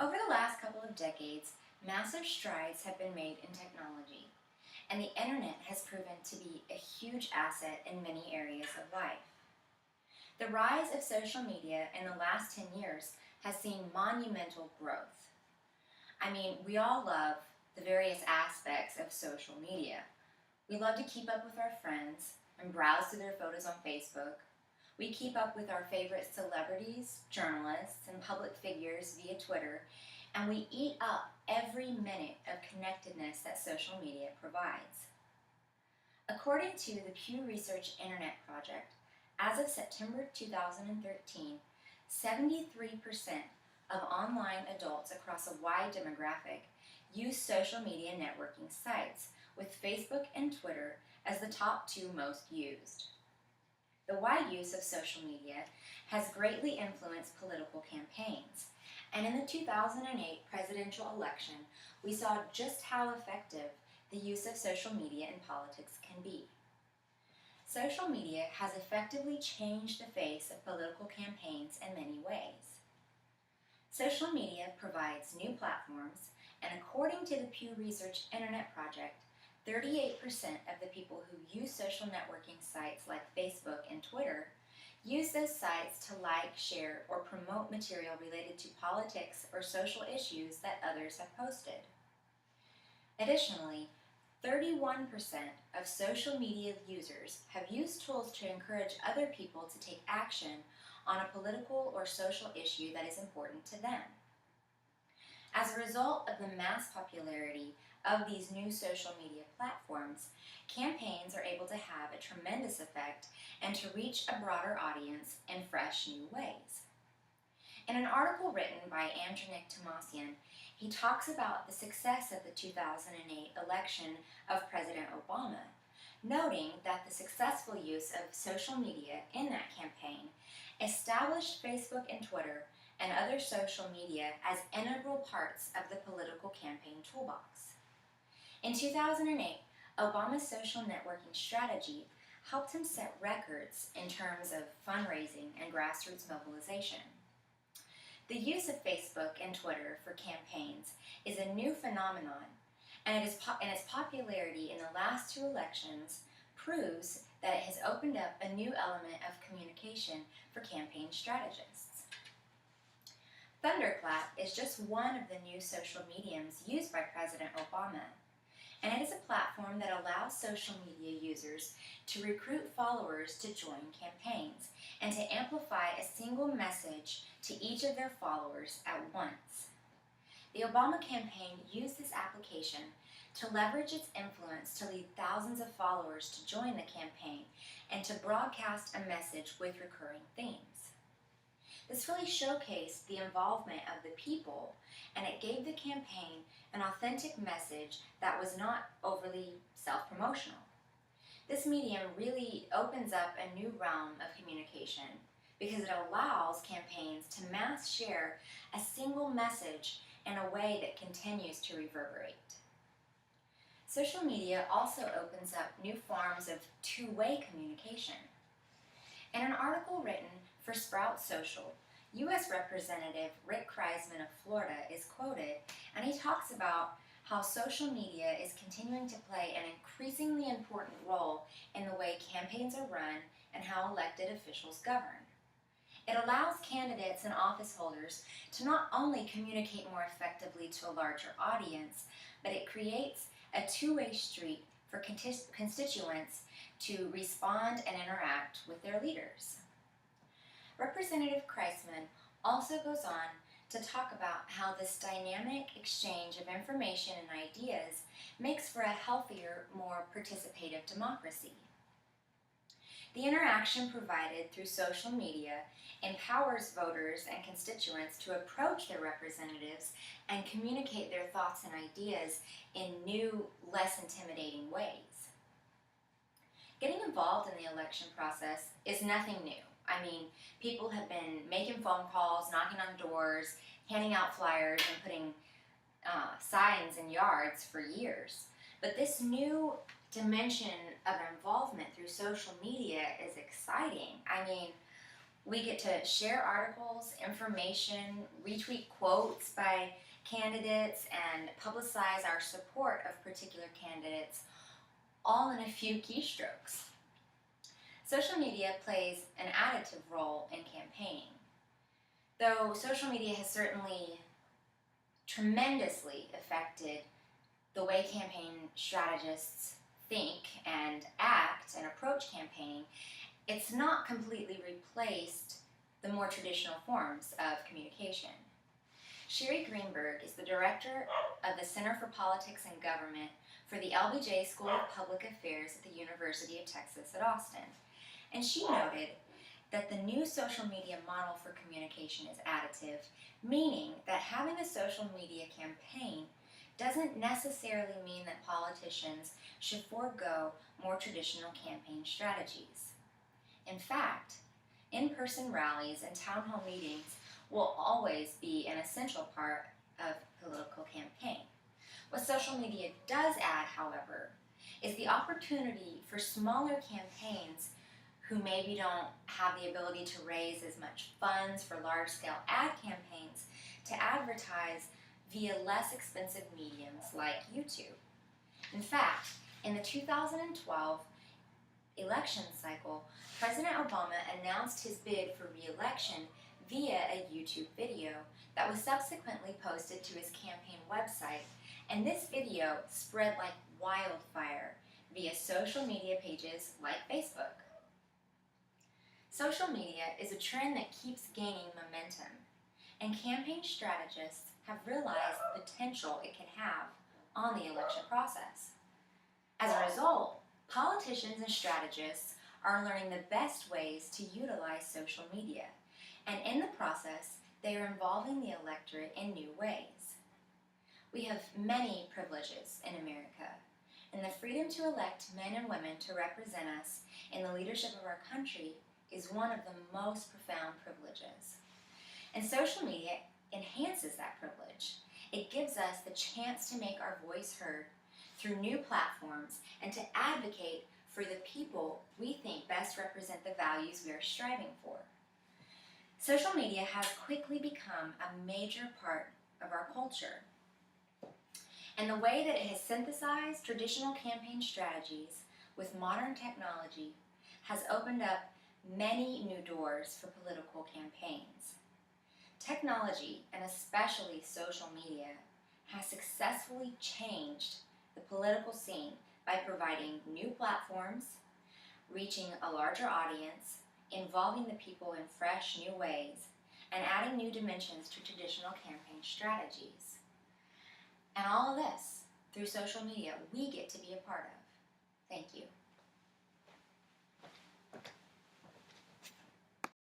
Over the last couple of decades, massive strides have been made in technology, and the internet has proven to be a huge asset in many areas of life. The rise of social media in the last 10 years has seen monumental growth. We all love the various aspects of social media. We love to keep up with our friends and browse through their photos on Facebook. We keep up with our favorite celebrities, journalists, and public figures via Twitter, and we eat up every minute of connectedness that social media provides. According to the Pew Research Internet Project, as of September 2013, 73% of online adults across a wide demographic use social media networking sites, with Facebook and Twitter as the top two most used. The wide use of social media has greatly influenced political campaigns, and in the 2008 presidential election, we saw just how effective the use of social media in politics can be. Social media has effectively changed the face of political campaigns in many ways. Social media provides new platforms, and according to the Pew Research Internet Project, 38% of the people who use social networking sites like Facebook and Twitter use those sites to like, share, or promote material related to politics or social issues that others have posted. Additionally, 31% of social media users have used tools to encourage other people to take action on a political or social issue that is important to them. As a result of the mass popularity of these new social media platforms, campaigns are able to have a tremendous effect and to reach a broader audience in fresh new ways. In an article written by Andronic Tomasian, he talks about the success of the 2008 election of President Obama, noting that the successful use of social media in that campaign established Facebook and Twitter and other social media as integral parts of the political campaign toolbox. In 2008, Obama's social networking strategy helped him set records in terms of fundraising and grassroots mobilization. The use of Facebook and Twitter for campaigns is a new phenomenon, and its popularity in the last two elections proves that it has opened up a new element of communication for campaign strategists. Thunderclap is just one of the new social mediums used by President Obama, and it is a platform that allows social media users to recruit followers to join campaigns and to amplify a single message to each of their followers at once. The Obama campaign used this application to leverage its influence to lead thousands of followers to join the campaign and to broadcast a message with recurring themes. This really showcased the involvement of the people, and it gave the campaign an authentic message that was not overly self-promotional. This medium really opens up a new realm of communication because it allows campaigns to mass share a single message in a way that continues to reverberate. Social media also opens up new forms of two-way communication. In an article written for Sprout Social, U.S. Representative Rick Kreisman of Florida is quoted, and he talks about how social media is continuing to play an increasingly important role in the way campaigns are run and how elected officials govern. It allows candidates and office holders to not only communicate more effectively to a larger audience, but it creates a two-way street for constituents to respond and interact with their leaders. Representative Kreisman also goes on to talk about how this dynamic exchange of information and ideas makes for a healthier, more participative democracy. The interaction provided through social media empowers voters and constituents to approach their representatives and communicate their thoughts and ideas in new, less intimidating ways. Getting involved in the election process is nothing new. People have been making phone calls, knocking on doors, handing out flyers, and putting signs in yards for years. But this new dimension of involvement through social media is exciting. We get to share articles, information, retweet quotes by candidates, and publicize our support of particular candidates, all in a few keystrokes. Social media plays an additive role in campaigning. Though social media has certainly tremendously affected the way campaign strategists think and act and approach campaigning, it's not completely replaced the more traditional forms of communication. Sherry Greenberg is the director of the Center for Politics and Government for the LBJ School of Public Affairs at the University of Texas at Austin. And she noted that the new social media model for communication is additive, meaning that having a social media campaign doesn't necessarily mean that politicians should forego more traditional campaign strategies. In fact, in-person rallies and town hall meetings will always be an essential part of political campaign. What social media does add, however, is the opportunity for smaller campaigns who maybe don't have the ability to raise as much funds for large-scale ad campaigns to advertise via less expensive mediums like YouTube. In fact, in the 2012 election cycle, President Obama announced his bid for re-election via a YouTube video that was subsequently posted to his campaign website, and this video spread like wildfire via social media pages like Facebook. Social media is a trend that keeps gaining momentum, and campaign strategists have realized the potential it can have on the election process. As a result, politicians and strategists are learning the best ways to utilize social media, and in the process, they are involving the electorate in new ways. We have many privileges in America, and the freedom to elect men and women to represent us in the leadership of our country is one of the most profound privileges. And social media enhances that privilege. It gives us the chance to make our voice heard through new platforms and to advocate for the people we think best represent the values we are striving for. Social media has quickly become a major part of our culture. And the way that it has synthesized traditional campaign strategies with modern technology has opened up many new doors for political campaigns. Technology, and especially social media, has successfully changed the political scene by providing new platforms, reaching a larger audience, involving the people in fresh new ways, and adding new dimensions to traditional campaign strategies. And all of this, through social media, we get to be a part of. Thank you.